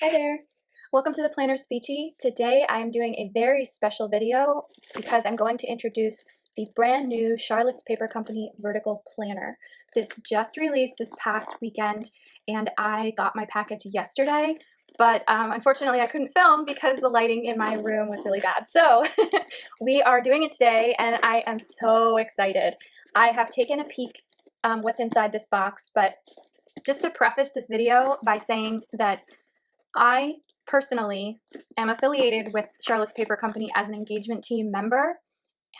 Hi there! Welcome to the PlannerSpeechie. Today I am doing a very special video because I'm going to introduce the brand new Charlotte's Paper Company Vertical Planner. This just released this past weekend and I got my package yesterday, but unfortunately I couldn't film because the lighting in my room was really bad. So we are doing it today and I am so excited. I have taken a peek what's inside this box, but just to preface this video by saying that I personally am affiliated with Charlotte's Paper Company as an engagement team member.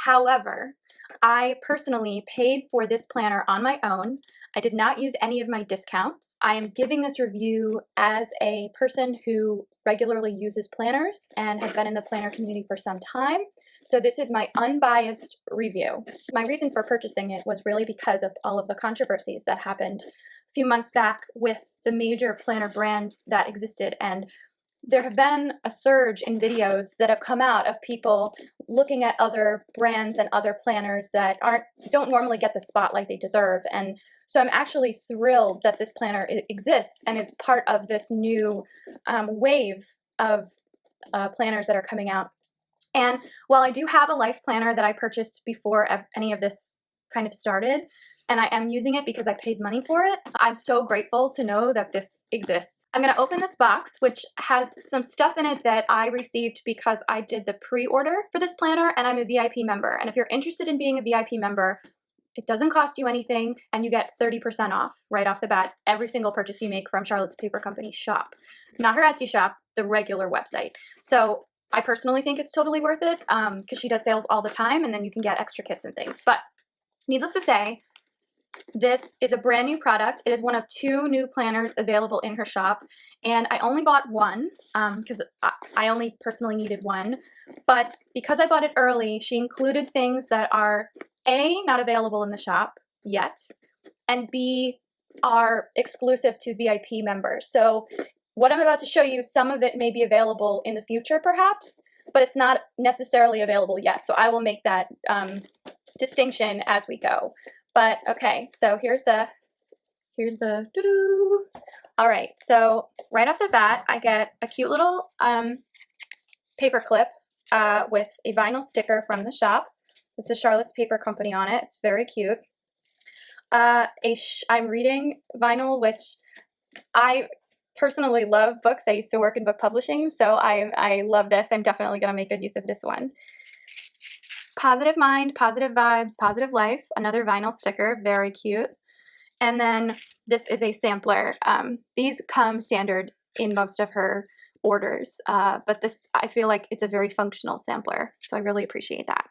However, I personally paid for this planner on my own. I did not use any of my discounts. I am giving this review as a person who regularly uses planners and has been in the planner community for some time. So this is my unbiased review. My reason for purchasing it was really because of all of the controversies that happened a few months back with the major planner brands that existed, and there have been a surge in videos that have come out of people looking at other brands and other planners that don't normally get the spotlight they deserve. And so I'm actually thrilled that this planner exists and is part of this new wave of planners that are coming out. And while I do have a life planner that I purchased before any of this kind of started, and I am using it because I paid money for it, I'm so grateful to know that this exists. I'm going to open this box, which has some stuff in it that I received because I did the pre-order for this planner and I'm a VIP member. And if you're interested in being a VIP member, it doesn't cost you anything and you get 30% off right off the bat every single purchase you make from Charlotte's Paper Company shop. Not her Etsy shop, the regular website. So I personally think it's totally worth it because she does sales all the time and then you can get extra kits and things. But needless to say, this is a brand new product. It is one of 2 new planners available in her shop, and I only bought one because I only personally needed one, but because I bought it early, she included things that are A, not available in the shop yet, and B, are exclusive to VIP members. So what I'm about to show you, some of it may be available in the future perhaps, but it's not necessarily available yet. So I will make that distinction as we go. But okay, so here's the doo-doo. All right, so right off the bat, I get a cute little paper clip with a vinyl sticker from the shop. It's a Charlotte's Paper Company on it. It's very cute. I'm reading vinyl, which I personally love books. I used to work in book publishing, so I love this. I'm definitely going to make good use of this one. Positive mind, positive vibes, positive life, another vinyl sticker, very cute. And then this is a sampler. These come standard in most of her orders, but this, I feel like it's a very functional sampler, so I really appreciate that.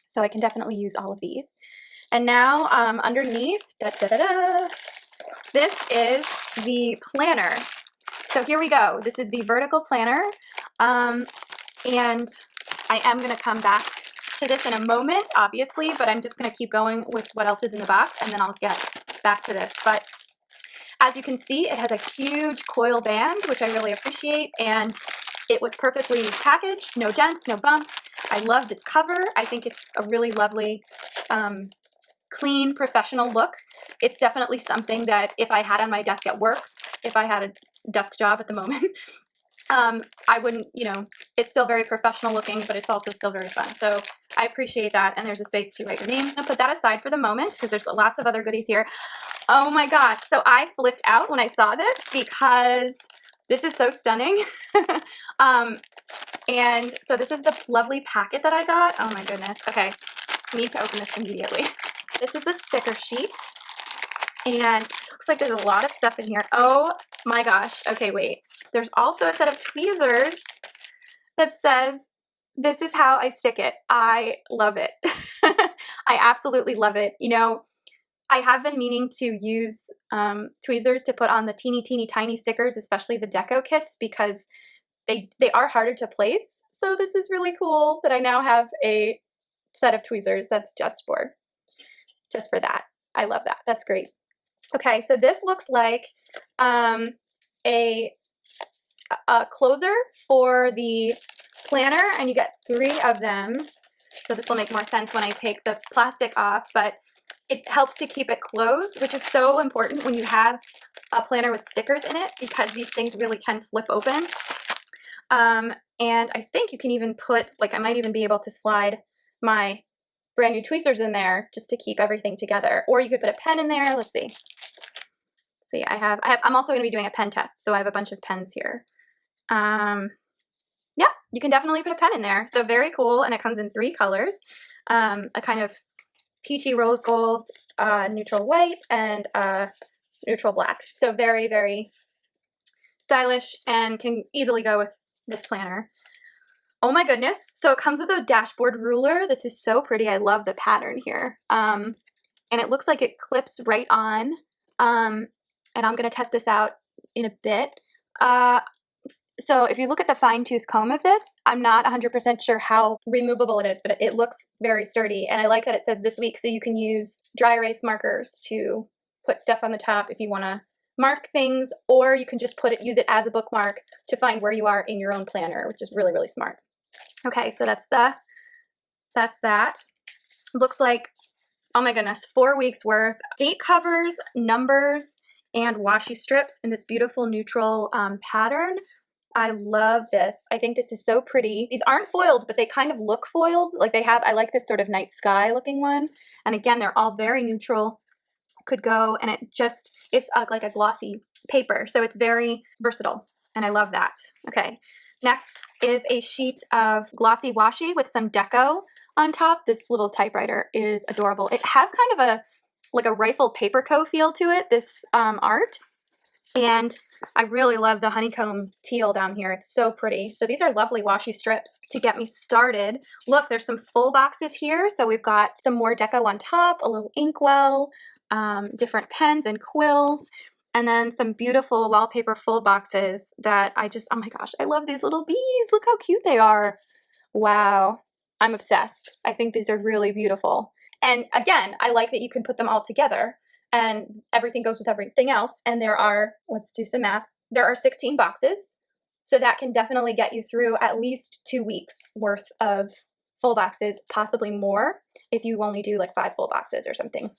So I can definitely use all of these. And now underneath, this is the planner. So here we go. This is the vertical planner, and I am going to come back to this in a moment, obviously, but I'm just going to keep going with what else is in the box and then I'll get back to this. But as you can see, it has a huge coil band, which I really appreciate, and it was perfectly packaged, no dents, no bumps. I love this cover. I think it's a really lovely, clean, professional look. It's definitely something that if I had on my desk at work, if I had a desk job at the moment, I wouldn't, it's still very professional looking, but it's also still very fun. So I appreciate that. And there's a space to write your name. I'll put that aside for the moment because there's lots of other goodies here. Oh my gosh. So I flipped out when I saw this because this is so stunning. And so this is the lovely packet that I got. Oh my goodness. Okay. I need to open this immediately. This is the sticker sheet. And it looks like there's a lot of stuff in here. Oh my gosh. Okay, wait. There's also a set of tweezers that says, "This is how I stick it." I love it. I absolutely love it. I have been meaning to use tweezers to put on the teeny tiny stickers, especially the deco kits, because they are harder to place. So this is really cool that I now have a set of tweezers that's just for that. I love that. That's great. Okay, so this looks like a closer for the planner, and you get 3 of them. So this will make more sense when I take the plastic off, but it helps to keep it closed, which is so important when you have a planner with stickers in it because these things really can flip open. And I think you can even put, like, I might even be able to slide my brand new tweezers in there just to keep everything together. Or you could put a pen in there. Let's see. See, I'm also going to be doing a pen test, so I have a bunch of pens here. Yeah, you can definitely put a pen in there. So very cool, and it comes in 3 colors. A kind of peachy rose gold, neutral white, and neutral black. So very, very stylish and can easily go with this planner. Oh my goodness. So it comes with a dashboard ruler. This is so pretty. I love the pattern here. And it looks like it clips right on. And I'm going to test this out in a bit. So if you look at the fine tooth comb of this, I'm not 100% sure how removable it is, but it looks very sturdy. And I like that it says this week, so you can use dry erase markers to put stuff on the top if you want to mark things, or you can just use it as a bookmark to find where you are in your own planner, which is really, really smart. Okay, so that's that. Looks like, oh my goodness, 4 weeks worth. Date covers, numbers, and washi strips in this beautiful neutral pattern. I love this. I think this is so pretty. These aren't foiled, but they kind of look foiled. Like I like this sort of night sky looking one. And again, they're all very neutral. Could go, and it's like a glossy paper. So it's very versatile, and I love that. Okay, next is a sheet of glossy washi with some deco on top. This little typewriter is adorable. It has kind of like a rifle paper co feel to it, this art. And I really love the honeycomb teal down here. It's so pretty. So these are lovely washi strips to get me started. Look, there's some full boxes here. So we've got some more deco on top, a little inkwell, different pens and quills, and then some beautiful wallpaper full boxes that oh my gosh, I love these little bees. Look how cute they are. Wow, I'm obsessed. I think these are really beautiful. And again, I like that you can put them all together and everything goes with everything else. And let's do some math. There are 16 boxes. So that can definitely get you through at least 2 weeks worth of full boxes, possibly more if you only do like 5 full boxes or something.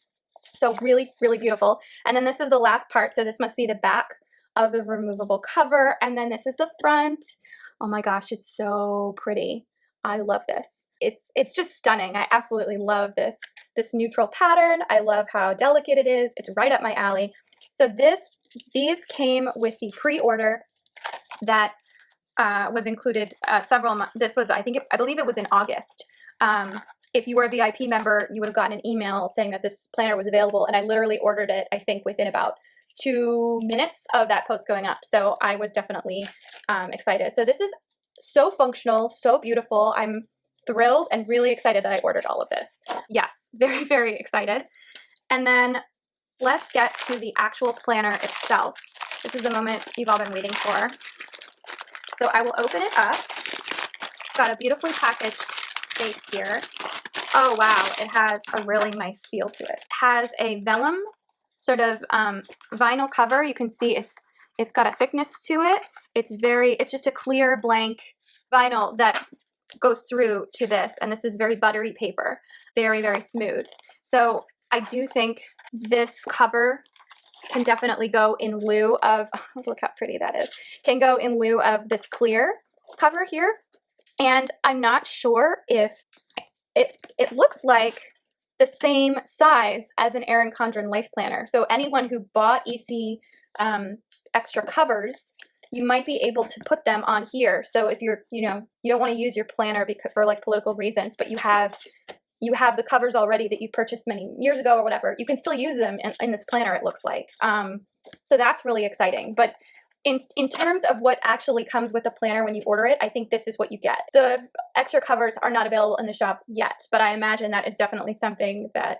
So really, really beautiful. And then this is the last part. So this must be the back of the removable cover. And then this is the front. Oh my gosh, it's so pretty. I love this. It's just stunning. I absolutely love this neutral pattern. I love how delicate it is. It's right up my alley. So these came with the pre-order that was included several months. This was, I believe it was in August. If you were a VIP member, you would have gotten an email saying that this planner was available, and I literally ordered it, I think, within about 2 minutes of that post going up. So I was definitely excited. So this is so functional, so beautiful. I'm thrilled and really excited that I ordered all of this. Yes, very, very excited. And then let's get to the actual planner itself. This is the moment you've all been waiting for. So I will open it up. It's got a beautifully packaged space here. Oh wow, it has a really nice feel to it. It has a vellum sort of vinyl cover. You can see it's got a thickness to it. It's just a clear blank vinyl that goes through to this, and this is very buttery paper. Very, very smooth. So I do think this cover can definitely go in lieu of, oh, look how pretty that is, can go in lieu of this clear cover here. And I'm not sure if it looks like the same size as an Erin Condren Life Planner. So anyone who bought EC extra covers, you might be able to put them on here. So if you don't want to use your planner for like political reasons, but you have the covers already that you've purchased many years ago or whatever, you can still use them in this planner, it looks like. So that's really exciting. But in terms of what actually comes with the planner when you order it, I think this is what you get. The extra covers are not available in the shop yet, but I imagine that is definitely something that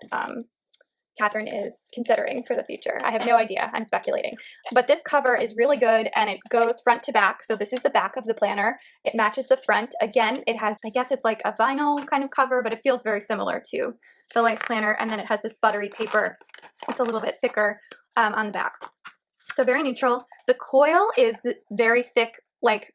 Catherine is considering for the future. I have no idea. I'm speculating. But this cover is really good, and it goes front to back. So this is the back of the planner. It matches the front. Again, it has, I guess it's like a vinyl kind of cover, but it feels very similar to the Life Planner. And then it has this buttery paper. It's a little bit thicker on the back. So very neutral. The coil is very thick, like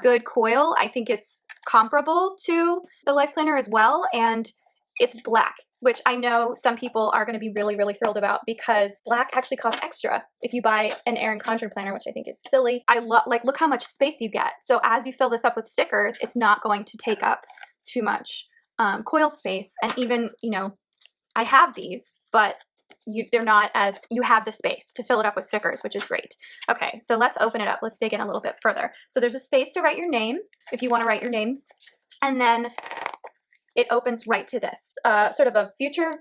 good coil. I think it's comparable to the Life Planner as well, and it's black. which I know some people are going to be really, really thrilled about because black actually costs extra if you buy an Erin Condren planner, which I think is silly. Like, look how much space you get. So as you fill this up with stickers, it's not going to take up too much coil space. And even, you know, I have these, but they're not as, you have the space to fill it up with stickers, which is great. Okay, so let's open it up. Let's dig in a little bit further. So there's a space to write your name if you want to write your name. And then it opens right to this, sort of a future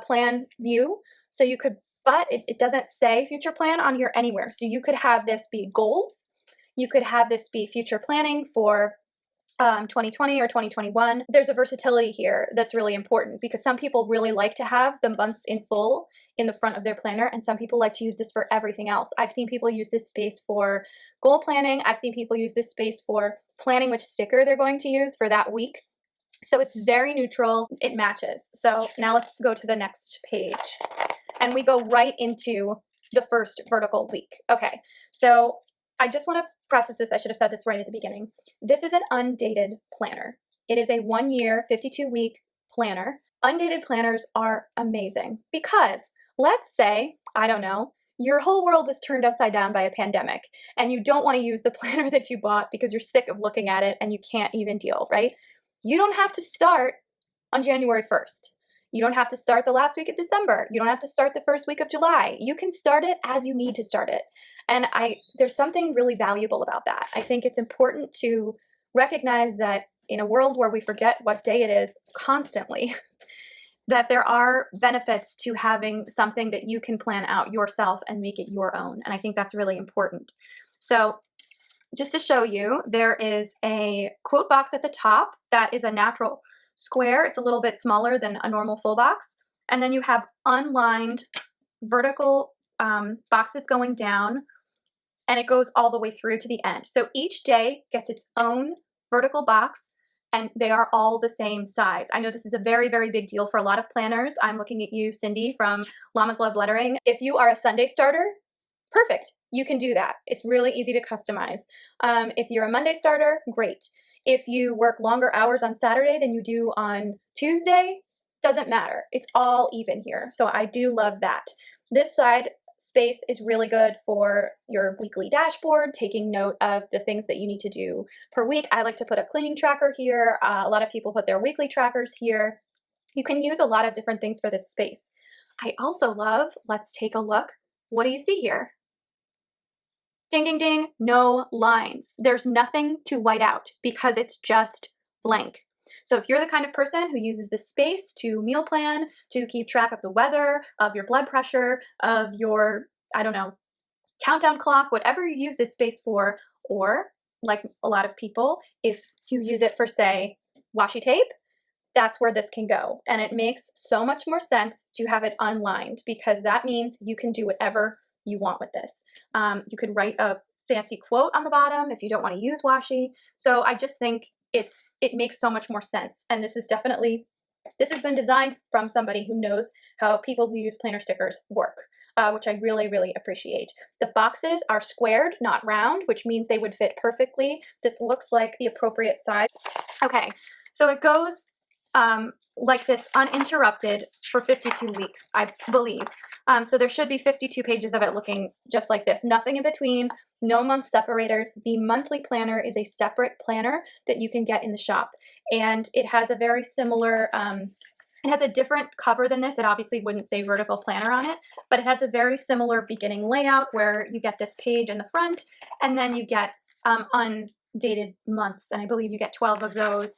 plan view. So you could, but it doesn't say future plan on here anywhere. So you could have this be goals. You could have this be future planning for 2020 or 2021. There's a versatility here that's really important because some people really like to have the months in full in the front of their planner, and some people like to use this for everything else. I've seen people use this space for goal planning. I've seen people use this space for planning which sticker they're going to use for that week. So it's very neutral, it matches. So now let's go to the next page and we go right into the first vertical week. Okay, so I just want to preface this, I should have said this right at the beginning. This is an undated planner. It is a 1 year, 52-week planner. Undated planners are amazing because let's say, I don't know, your whole world is turned upside down by a pandemic and you don't want to use the planner that you bought because you're sick of looking at it and you can't even deal, right? You don't have to start on January 1st. You don't have to start the last week of December. You don't have to start the first week of July. You can start it as you need to start it. And there's something really valuable about that. I think it's important to recognize that in a world where we forget what day it is constantly, that there are benefits to having something that you can plan out yourself and make it your own. And I think that's really important. So just to show you, there is a quote box at the top that is a natural square. It's a little bit smaller than a normal full box. And then you have unlined vertical boxes going down, and it goes all the way through to the end. So each day gets its own vertical box, and they are all the same size. I know this is a very, very big deal for a lot of planners. I'm looking at you, Cindy, from Llamas Love Lettering. If you are a Sunday starter, perfect. You can do that. It's really easy to customize. If you're a Monday starter, great. If you work longer hours on Saturday than you do on Tuesday, doesn't matter. It's all even here. So I do love that. This side space is really good for your weekly dashboard, taking note of the things that you need to do per week. I like to put a cleaning tracker here. A lot of people put their weekly trackers here. You can use a lot of different things for this space. I also love, let's take a look. What do you see here? Ding, ding, ding, no lines. There's nothing to white out because it's just blank. So if you're the kind of person who uses this space to meal plan, to keep track of the weather, of your blood pressure, of your, I don't know, countdown clock, whatever you use this space for, or like a lot of people, if you use it for, say, washi tape, that's where this can go. And it makes so much more sense to have it unlined because that means you can do whatever you want with this. You can write a fancy quote on the bottom if you don't want to use washi. So I just think it makes so much more sense. And this has been designed from somebody who knows how people who use planner stickers work, which I really, really appreciate. The boxes are squared, not round, which means they would fit perfectly. This looks like the appropriate size. Okay, so it goes like this uninterrupted for 52 weeks, I believe. So there should be 52 pages of it looking just like this. Nothing in between, no month separators. The monthly planner is a separate planner that you can get in the shop. And it has a very similar, it has a different cover than this. It obviously wouldn't say vertical planner on it, but it has a very similar beginning layout where you get this page in the front and then you get undated months. And I believe you get 12 of those.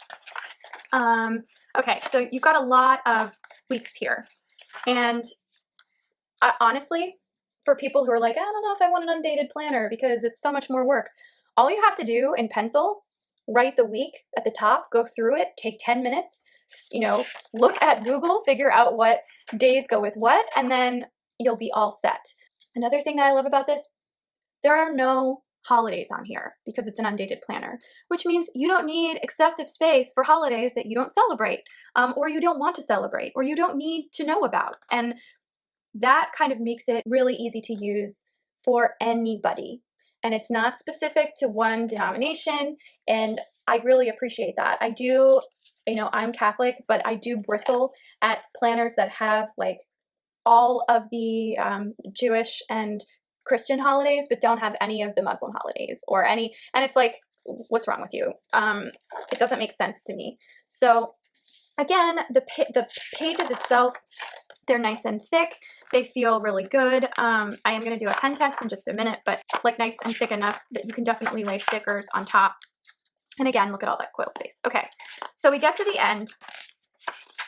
Okay, so you've got a lot of weeks here. And honestly, for people who are like, I don't know if I want an undated planner because it's so much more work, all you have to do in pencil, write the week at the top, go through it, take 10 minutes, you know, look at Google, figure out what days go with what, and then you'll be all set. Another thing that I love about this, there are no holidays on here because it's an undated planner, which means you don't need excessive space for holidays that you don't celebrate, or you don't want to celebrate, or you don't need to know about. And that kind of makes it really easy to use for anybody. and it's not specific to one denomination, and I really appreciate that. I do, you know, I'm Catholic, but I do bristle at planners that have like all of the Jewish and Christian holidays, but don't have any of the Muslim holidays or any, and it's like, what's wrong with you? It doesn't make sense to me. So again, the pages itself, they're nice and thick. They feel really good. I am going to do a pen test in just a minute, but like nice and thick enough that you can definitely lay stickers on top. And again, look at all that quill space. Okay, so we get to the end,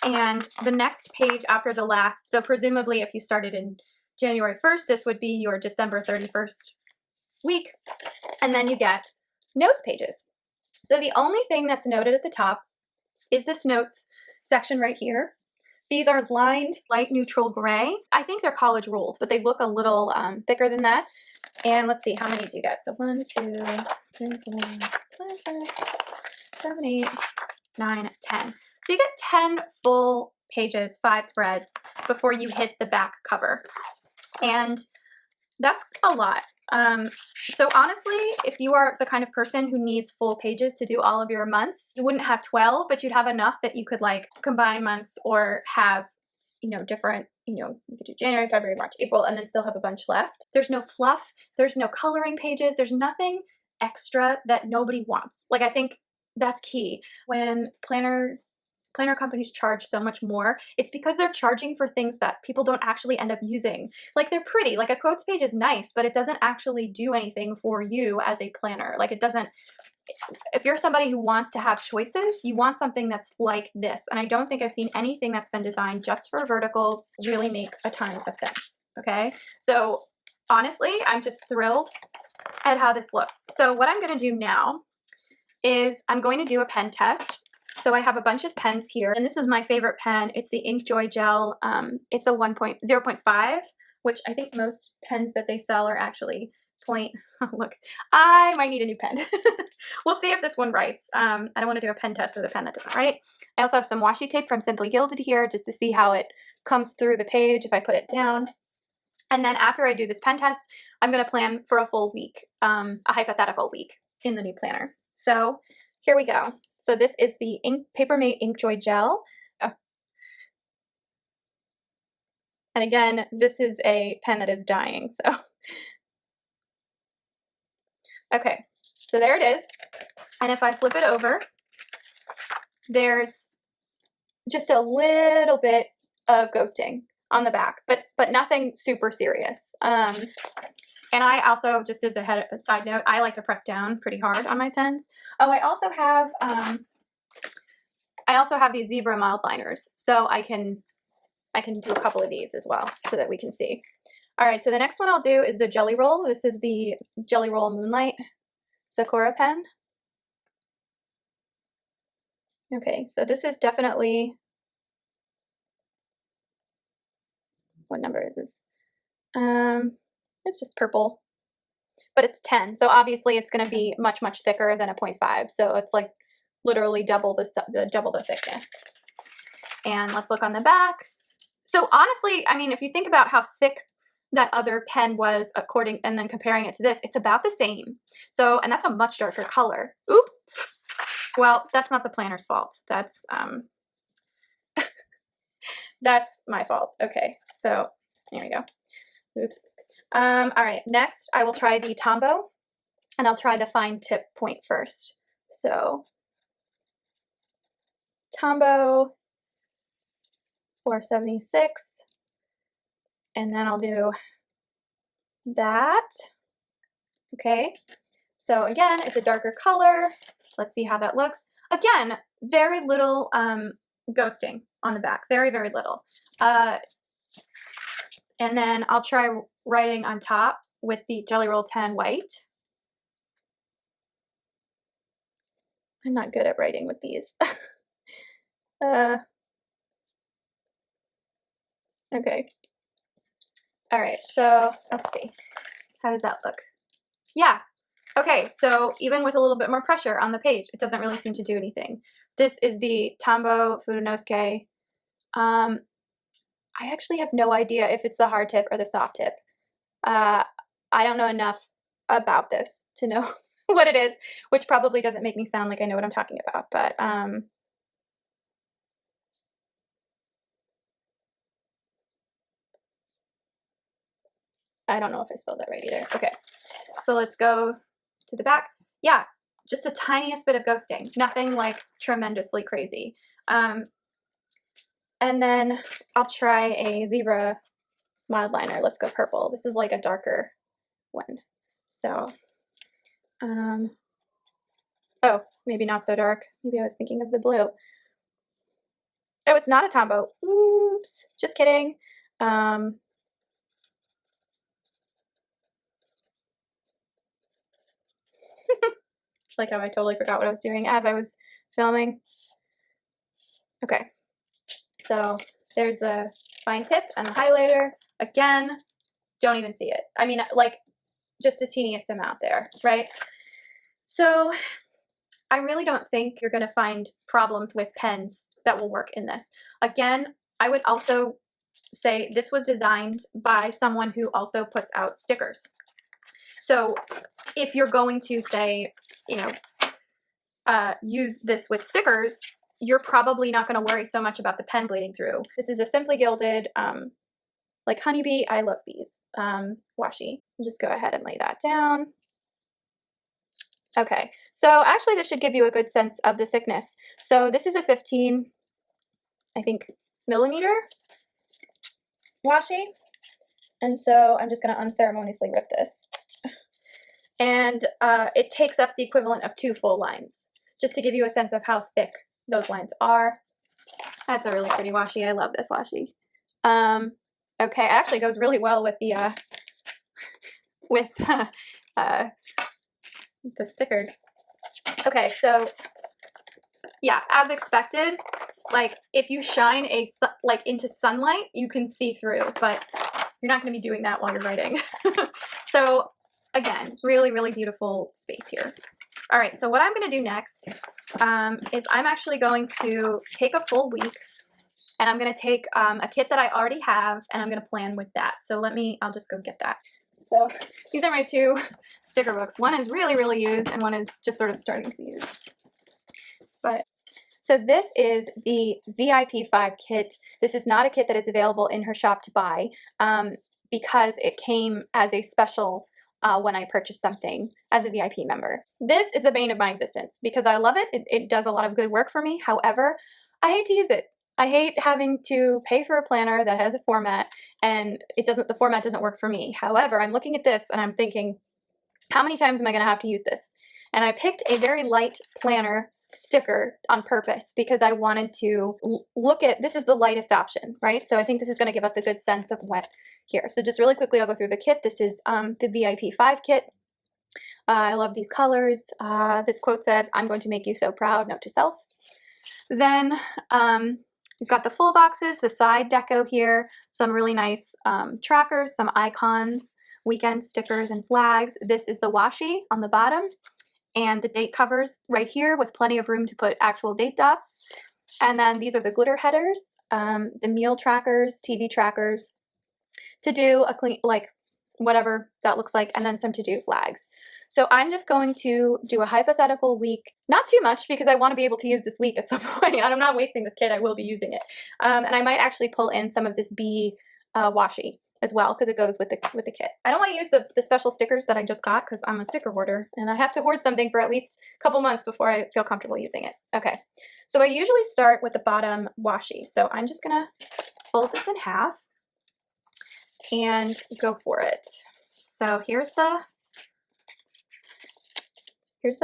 and the next page after the last, so presumably if you started in January 1st, this would be your December 31st week, and then you get notes pages. So the only thing that's noted at the top is this notes section right here. These are lined light neutral gray. I think they're college ruled, but they look a little thicker than that. And let's see, how many do you get? So 1, 2, 3, 4, 5, 6, 7, 8, 9, 10. So you get 10 full pages, 5 spreads before you hit the back cover. And that's a lot. So honestly, if you are the kind of person who needs full pages to do all of your months, you wouldn't have 12, but you'd have enough that you could like combine months or have, you know, different, you know, you could do January, February, March, April, and then still have a bunch left. There's no fluff. There's no coloring pages. There's nothing extra that nobody wants. Like, I think that's key. When planner companies charge so much more, it's because they're charging for things that people don't actually end up using. Like, they're pretty, like a quotes page is nice, but it doesn't actually do anything for you as a planner. Like, it doesn't, if you're somebody who wants to have choices, you want something that's like this. And I don't think I've seen anything that's been designed just for verticals really make a ton of sense. Okay, so honestly, I'm just thrilled at how this looks. So what I'm going to do now is I'm going to do a pen test. So I have a bunch of pens here, and this is my favorite pen. It's the Inkjoy Gel. It's a 0.5, which I think most pens that they sell are actually point. Oh, look, I might need a new pen. We'll see if this one writes. I don't want to do a pen test with a pen that doesn't write. I also have some washi tape from Simply Gilded here just to see how it comes through the page if I put it down. And then after I do this pen test, I'm going to plan for a full week, a hypothetical week in the new planner. So here we go. So this is the Papermate Inkjoy Gel. Oh. And again, this is a pen that is dying, so. Okay, so there it is. And if I flip it over, there's just a little bit of ghosting on the back, but nothing super serious. And I also, just as a side note, I like to press down pretty hard on my pens. Oh, I also have these zebra mild liners, so I can do a couple of these as well so that we can see. All right, so the next one I'll do is the Jelly Roll. This is the Jelly Roll Moonlight Sakura pen. Okay, so this is definitely, what number is this? It's just purple, but it's 10. So obviously it's going to be much, much thicker than a 0.5. So it's like literally double the thickness. And let's look on the back. So honestly, I mean, if you think about how thick that other pen was and then comparing it to this, it's about the same. So, and that's a much darker color. Oop. Well, that's not the planner's fault. That's that's my fault. Okay, so here we go. Oops. All right, next I will try the Tombow, and I'll try the fine tip point first. So Tombow 476, and then I'll do that. Okay, so again, it's a darker color. Let's see how that looks. Again, very little ghosting on the back, very, very little. And then I'll try writing on top with the Jelly Roll 10 white. I'm not good at writing with these. Okay. All right, so let's see. How does that look? Yeah. Okay, so even with a little bit more pressure on the page, it doesn't really seem to do anything. This is the Tombow Fudonosuke. I actually have no idea if it's the hard tip or the soft tip. I don't know enough about this to know what it is, which probably doesn't make me sound like I know what I'm talking about, but I don't know if I spelled that right either. Okay, so let's go to the back. Yeah, just the tiniest bit of ghosting, nothing like tremendously crazy. And then I'll try a zebra mild liner. Let's go purple. This is like a darker one. So, oh, maybe not so dark. Maybe I was thinking of the blue. Oh, it's not a Tombow. Oops, just kidding. Like how I totally forgot what I was doing as I was filming. Okay, so there's the fine tip and the highlighter. Again, don't even see it. I mean, like, just the teeniest amount there, right? So I really don't think you're gonna find problems with pens that will work in this. Again, I would also say this was designed by someone who also puts out stickers. So if you're going to say, you know, use this with stickers, you're probably not going to worry so much about the pen bleeding through. This is a Simply Gilded, like honeybee, I love bees, washi. I'll just go ahead and lay that down. Okay, so actually this should give you a good sense of the thickness. So this is a 15, I think, millimeter washi. And so I'm just going to unceremoniously rip this. And it takes up the equivalent of 2 full lines, just to give you a sense of how thick those lines are. That's a really pretty washi. I love this washi. Okay, it actually goes really well with the the stickers. Okay, so yeah, as expected, like if you shine like into sunlight, you can see through, but you're not going to be doing that while you're writing. So again, really, really beautiful space here. All right, so what I'm going to do next is I'm actually going to take a full week and I'm going to take a kit that I already have and I'm going to plan with that. So I'll just go get that. So these are my 2 sticker books. One is really, really used and one is just sort of starting to be used. But so this is the VIP 5 kit. This is not a kit that is available in her shop to buy because it came as a special when I purchased something as a VIP member. This is the bane of my existence because I love it. It does a lot of good work for me. However, I hate to use it. I hate having to pay for a planner that has a format and the format doesn't work for me. However, I'm looking at this and I'm thinking, how many times am I going to have to use this? And I picked a very light planner sticker on purpose because I wanted to look at, this is the lightest option, right? So I think this is going to give us a good sense of what here. So just really quickly, I'll go through the kit. This is the VIP 5 kit. I love these colors. This quote says, "I'm going to make you so proud, note to self." Then we've got the full boxes, the side deco here, some really nice trackers, some icons, weekend stickers and flags. This is the washi on the bottom and the date covers right here with plenty of room to put actual date dots. And then these are the glitter headers, the meal trackers, TV trackers, to do a clean, like whatever that looks like, and then some to-do flags. So I'm just going to do a hypothetical week, not too much because I want to be able to use this week at some point. I'm not wasting this kit, I will be using it. And I might actually pull in some of this bee washi as well because it goes with the kit. I don't want to use the special stickers that I just got because I'm a sticker hoarder and I have to hoard something for at least a couple months before I feel comfortable using it. Okay, so I usually start with the bottom washi. So I'm just gonna fold this in half and go for it. So here's the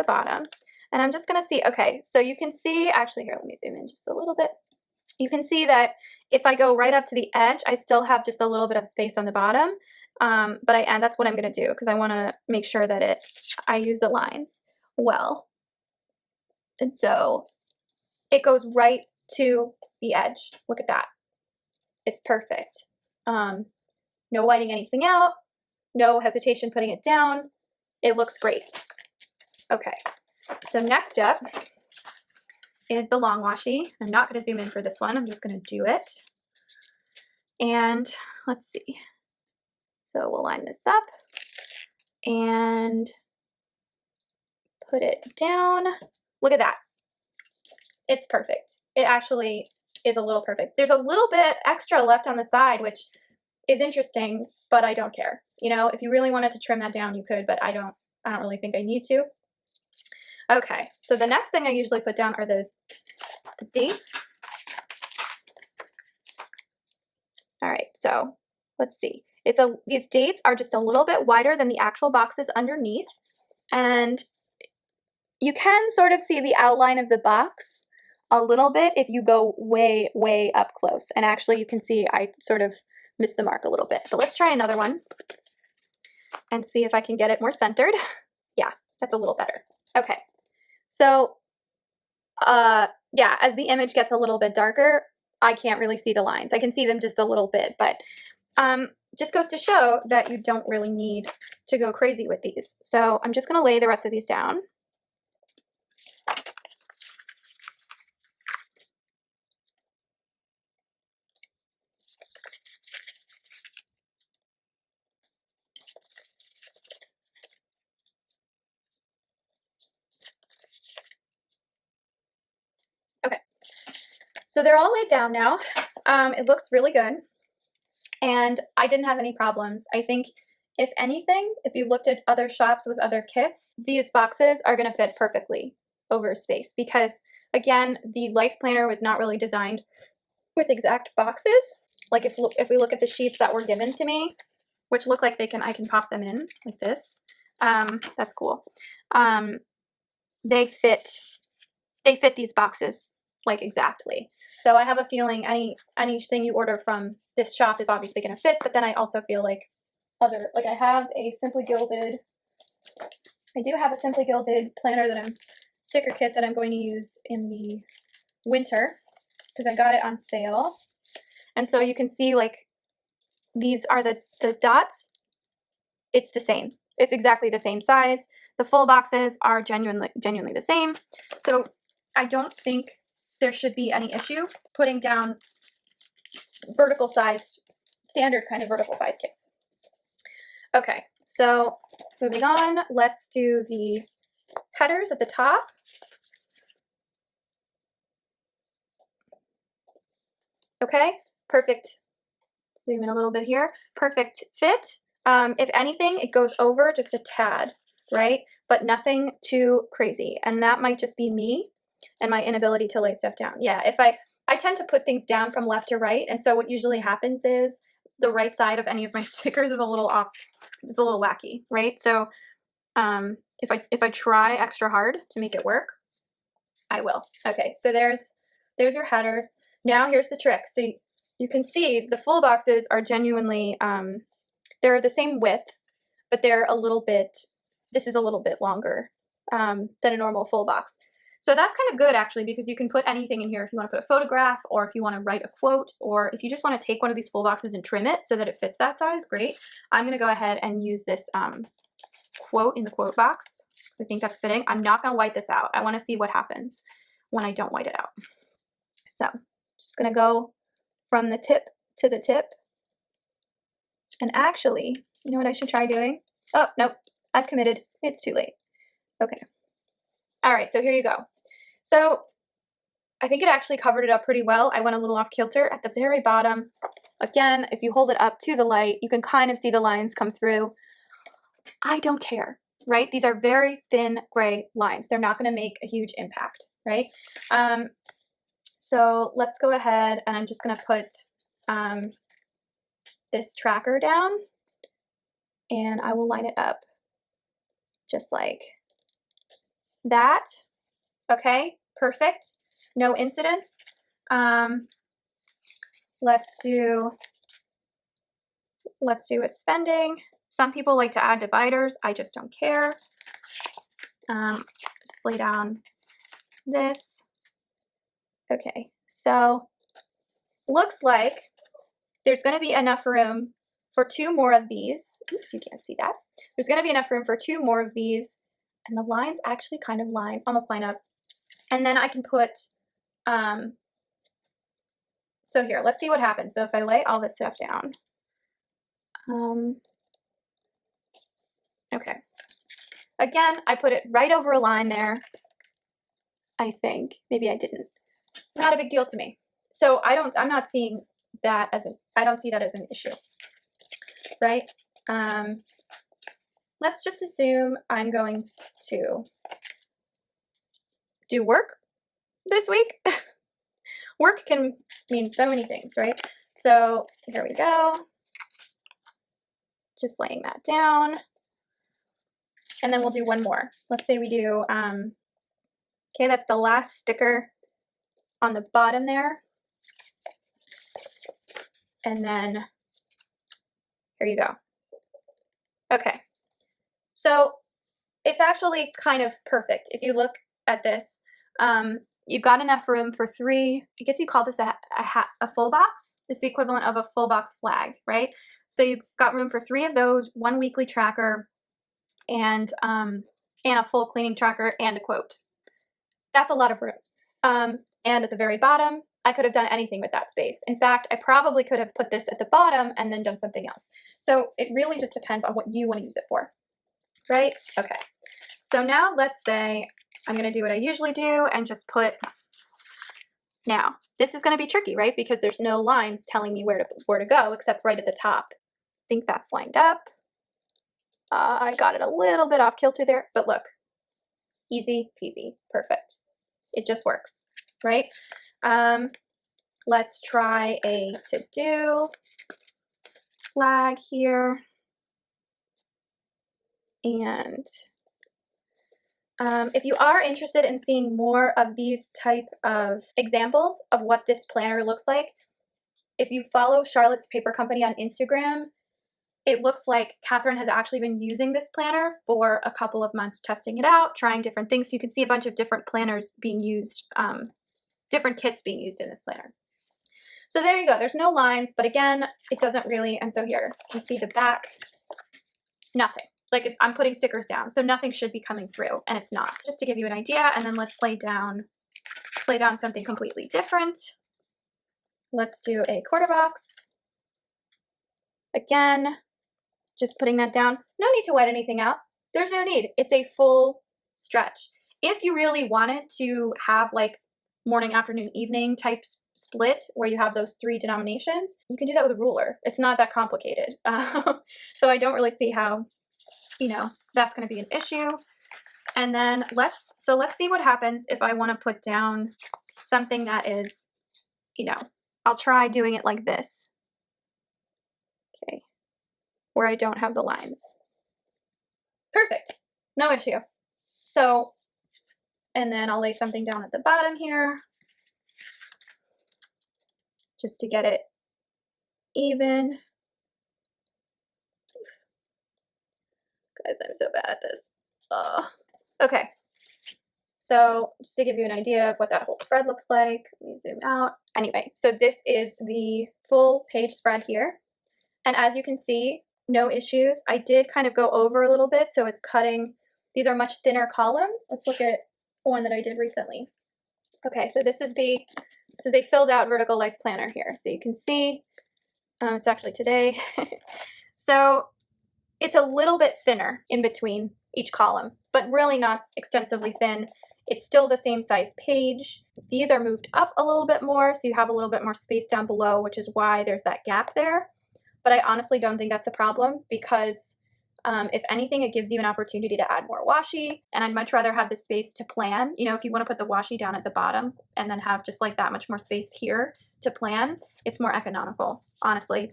bottom. And I'm just gonna see, okay, so you can see, actually here, let me zoom in just a little bit. You can see that if I go right up to the edge, I still have just a little bit of space on the bottom, and that's what I'm gonna do because I wanna make sure that I use the lines well. And so it goes right to the edge. Look at that. It's perfect. No whiting anything out, no hesitation putting it down. It looks great. Okay, so next up is the long washi. I'm not going to zoom in for this one. I'm just going to do it. And let's see. So we'll line this up. and put it down. Look at that. It's perfect. It actually is a little perfect. There's a little bit extra left on the side, which is interesting, but I don't care. You know, if you really wanted to trim that down, you could, but I don't really think I need to. Okay, so the next thing I usually put down are the dates. All right, so let's see. These dates are just a little bit wider than the actual boxes underneath, and you can sort of see the outline of the box a little bit if you go way, way up close. And actually you can see I sort of missed the mark a little bit. But let's try another one and see if I can get it more centered. Yeah, that's a little better. Okay, so yeah, as the image gets a little bit darker, I can't really see the lines. I can see them just a little bit, but just goes to show that you don't really need to go crazy with these. So I'm just gonna lay the rest of these down. Okay, so they're all laid down now. It looks really good, and I didn't have any problems. I think if anything, if you looked at other shops with other kits, these boxes are gonna fit perfectly over space because, again, the Life Planner was not really designed with exact boxes. Like if we look at the sheets that were given to me, which look like I can pop them in like this. That's cool. They fit these boxes like exactly. So I have a feeling anything you order from this shop is obviously going to fit, but then I also feel like I have a Simply Gilded, I do have a Simply Gilded planner sticker kit that I'm going to use in the winter because I got it on sale. And so you can see like these are the dots. It's the same. It's exactly the same size. The full boxes are genuinely the same. So I don't think there should be any issue putting down standard kind of vertical size kits. Okay, so moving on, let's do the headers at the top. Okay, perfect. Zoom in a little bit here. Perfect fit. If anything, it goes over just a tad, right? But nothing too crazy. And that might just be me and my inability to lay stuff down. Yeah, if I tend to put things down from left to right. And so what usually happens is the right side of any of my stickers is a little off. It's a little wacky, right? So if I try extra hard to make it work, I will. Okay, so there's your headers. Now here's the trick. So you can see the full boxes are genuinely, they're the same width, but they're this is a little bit longer than a normal full box. So that's kind of good actually, because you can put anything in here if you want to put a photograph, or if you want to write a quote, or if you just want to take one of these full boxes and trim it so that it fits that size, great. I'm going to go ahead and use this quote in the quote box because I think that's fitting. I'm not going to white this out. I want to see what happens when I don't white it out. So just going to go from the tip to the tip. And actually, you know what I should try doing? Oh, nope, I've committed. It's too late. Okay. All right, so here you go. So I think it actually covered it up pretty well. I went a little off kilter at the very bottom. Again, if you hold it up to the light, you can kind of see the lines come through. I don't care, right? These are very thin gray lines. They're not going to make a huge impact, right? So let's go ahead, and I'm just going to put this tracker down, and I will line it up just like that. Okay, perfect. No incidents. Let's do a spending. Some people like to add dividers. I just don't care. Just lay down this. Okay, so looks like there's going to be enough room for 2 more of these. Oops, you can't see that. There's going to be enough room for 2 more of these, and the lines actually kind of almost line up. And then I can put, so here, let's see what happens. So if I lay all this stuff down, Okay. Again, I put it right over a line there. I think. Maybe I didn't. Not a big deal to me. So I'm not seeing that as I don't see that as an issue, right? Let's just assume I'm going to do work this week. Work can mean so many things, right? So here we go. Just laying that down. And then we'll do one more. Let's say we do, okay, that's the last sticker on the bottom there. And then here you go. Okay. So it's actually kind of perfect. If you look at this, you've got enough room for 3, I guess you call this a full box. It's the equivalent of a full box flag, right? So you've got room for 3 of those, 1 weekly tracker, and a full cleaning tracker and a quote. That's a lot of room. And at the very bottom, I could have done anything with that space. In fact, I probably could have put this at the bottom and then done something else. So it really just depends on what you want to use it for, right? Okay. So now let's say I'm going to do what I usually do and just put, now this is going to be tricky, right? Because there's no lines telling me where to go except right at the top. I think that's lined up. I got it a little bit off kilter there, but look, easy peasy, perfect. It just works, right? Let's try a to-do flag here. And if you are interested in seeing more of these type of examples of what this planner looks like, if you follow Charlotte's Paper Company on Instagram, it looks like Catherine has actually been using this planner for a couple of months, testing it out, trying different things. So you can see a bunch of different planners being used, different kits being used in this planner. So there you go. There's no lines, but again, it doesn't really, and so here, you can see the back, nothing. Like I'm putting stickers down, so nothing should be coming through, and it's not. Just to give you an idea, and then let's lay down something completely different. Let's do a quarter box. Again, just putting that down. No need to wet anything out. There's no need. It's a full stretch. If you really wanted to have like morning, afternoon, evening type split where you have those 3 denominations, you can do that with a ruler. It's not that complicated. So I don't really see how, that's going to be an issue. And then let's see what happens if I want to put down something that is, I'll try doing it like this. Okay. Where I don't have the lines. Perfect. No issue. So, and then I'll lay something down at the bottom here just to get it even. Guys, I'm so bad at this. Okay. So just to give you an idea of what that whole spread looks like, let me zoom out. Anyway, so this is the full page spread here. And as you can see, no issues. I did kind of go over a little bit, so it's cutting. These are much thinner columns. Let's look at one that I did recently. Okay, so this is a filled out vertical life planner here. So you can see, it's actually today. So it's a little bit thinner in between each column, but really not extensively thin. It's still the same size page. These are moved up a little bit more, so you have a little bit more space down below, which is why there's that gap there. But I honestly don't think that's a problem because if anything, it gives you an opportunity to add more washi, and I'd much rather have the space to plan. If you want to put the washi down at the bottom and then have just like that much more space here to plan, it's more economical, honestly.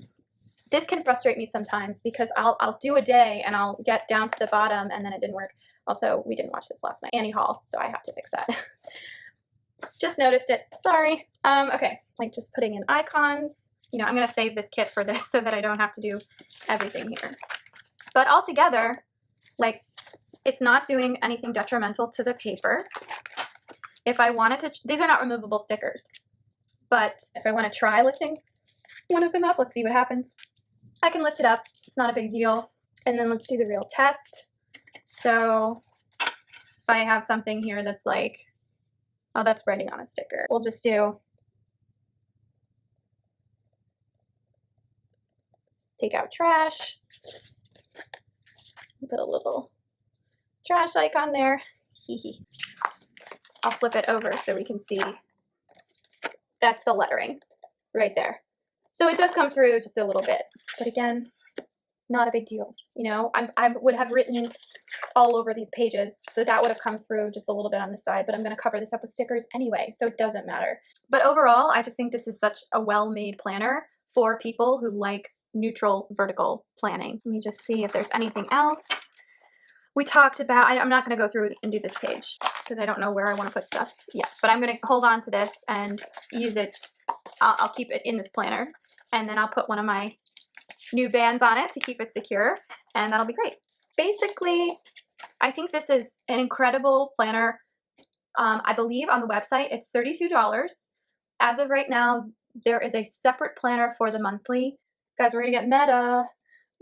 This can frustrate me sometimes because I'll do a day and I'll get down to the bottom and then it didn't work. Also, we didn't watch this last night, Annie Hall, so I have to fix that. Just noticed it, sorry. Okay, like just putting in icons. I'm going to save this kit for this so that I don't have to do everything here. But altogether, like, it's not doing anything detrimental to the paper. If I wanted to, these are not removable stickers, but if I want to try lifting one of them up, let's see what happens. I can lift it up. It's not a big deal. And then let's do the real test. So if I have something here that's like, oh, that's writing on a sticker. We'll just do take out trash. put a little trash icon there. I'll flip it over so we can see. That's the lettering right there. So it does come through just a little bit, but again, not a big deal. You know, I would have written all over these pages, so that would have come through just a little bit on the side, but I'm going to cover this up with stickers anyway, so it doesn't matter. But overall, I just think this is such a well-made planner for people who like neutral vertical planning. Let me just see if there's anything else. We talked about, I'm not going to go through and do this page because I don't know where I want to put stuff yet, but I'm going to hold on to this and use it. I'll keep it in this planner, and then I'll put one of my new bands on it to keep it secure, and that'll be great. Basically, I think this is an incredible planner. I believe on the website it's $32. As of right now, there is a separate planner for the monthly. Guys, we're gonna get meta.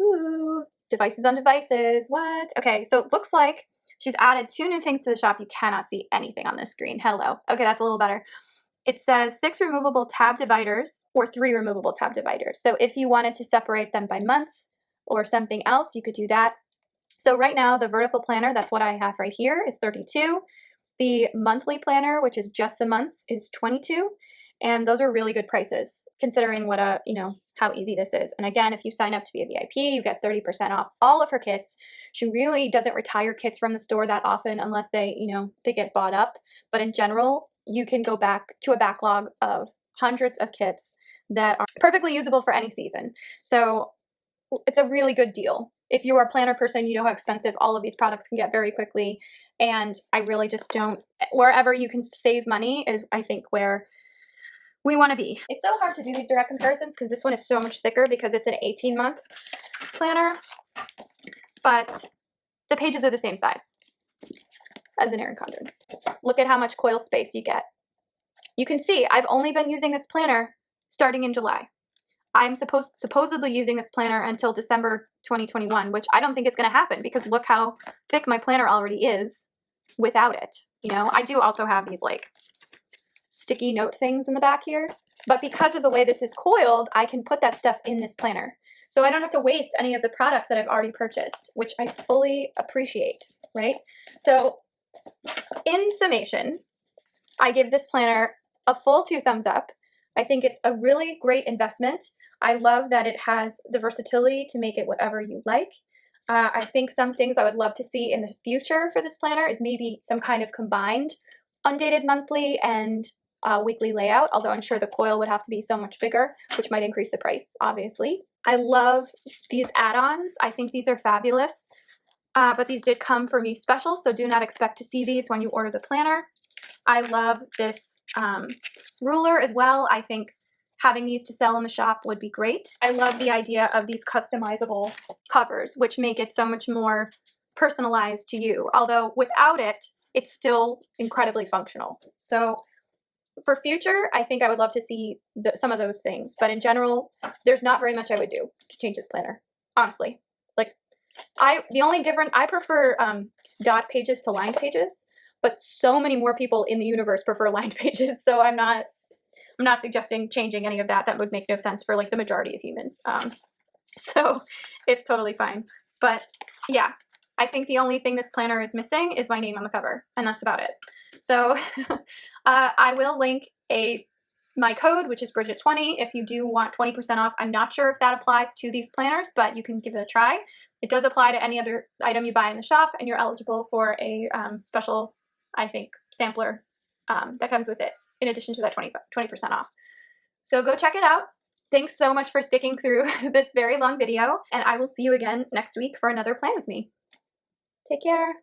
Ooh, devices on devices. What? Okay, so it looks like she's added 2 new things to the shop. You cannot see anything on this screen. Hello. Okay, that's a little better. It says 6 removable tab dividers or 3 removable tab dividers. So if you wanted to separate them by months or something else, you could do that. So right now, the vertical planner, that's what I have right here, is $32. The monthly planner, which is just the months, is $22. And those are really good prices, considering what how easy this is. And again, if you sign up to be a VIP, you get 30% off all of her kits. She really doesn't retire kits from the store that often unless they get bought up. But in general, you can go back to a backlog of hundreds of kits that are perfectly usable for any season. So it's a really good deal. If you're a planner person, you know how expensive all of these products can get very quickly. And I really just don't, wherever you can save money is, I think, where we want to be. It's so hard to do these direct comparisons because this one is so much thicker because it's an 18-month planner, but the pages are the same size as an Erin Condren. Look at how much coil space you get. You can see I've only been using this planner starting in July. I'm supposedly using this planner until December 2021, which I don't think it's going to happen because look how thick my planner already is without it. You know, I do also have these like sticky note things in the back here, but because of the way this is coiled, I can put that stuff in this planner. So I don't have to waste any of the products that I've already purchased, which I fully appreciate, right? So in summation, I give this planner a full 2 thumbs up. I think it's a really great investment. I love that it has the versatility to make it whatever you like. I think some things I would love to see in the future for this planner is maybe some kind of combined undated monthly and weekly layout, although I'm sure the coil would have to be so much bigger, which might increase the price, obviously. I love these add-ons. I think these are fabulous, but these did come for me special, so do not expect to see these when you order the planner. I love this ruler as well. I think having these to sell in the shop would be great. I love the idea of these customizable covers, which make it so much more personalized to you. Although without it, it's still incredibly functional. So for future, I think I would love to see some of those things. But in general, there's not very much I would do to change this planner, honestly. Like, I prefer dot pages to lined pages, but so many more people in the universe prefer lined pages. So I'm not suggesting changing any of that. That would make no sense for like the majority of humans. So it's totally fine. But yeah, I think the only thing this planner is missing is my name on the cover, and that's about it. So I will link my code, which is Bridget20, if you do want 20% off. I'm not sure if that applies to these planners, but you can give it a try. It does apply to any other item you buy in the shop, and you're eligible for a special, I think, sampler that comes with it, in addition to that 20% off. So go check it out. Thanks so much for sticking through this very long video, and I will see you again next week for another Plan With Me. Take care.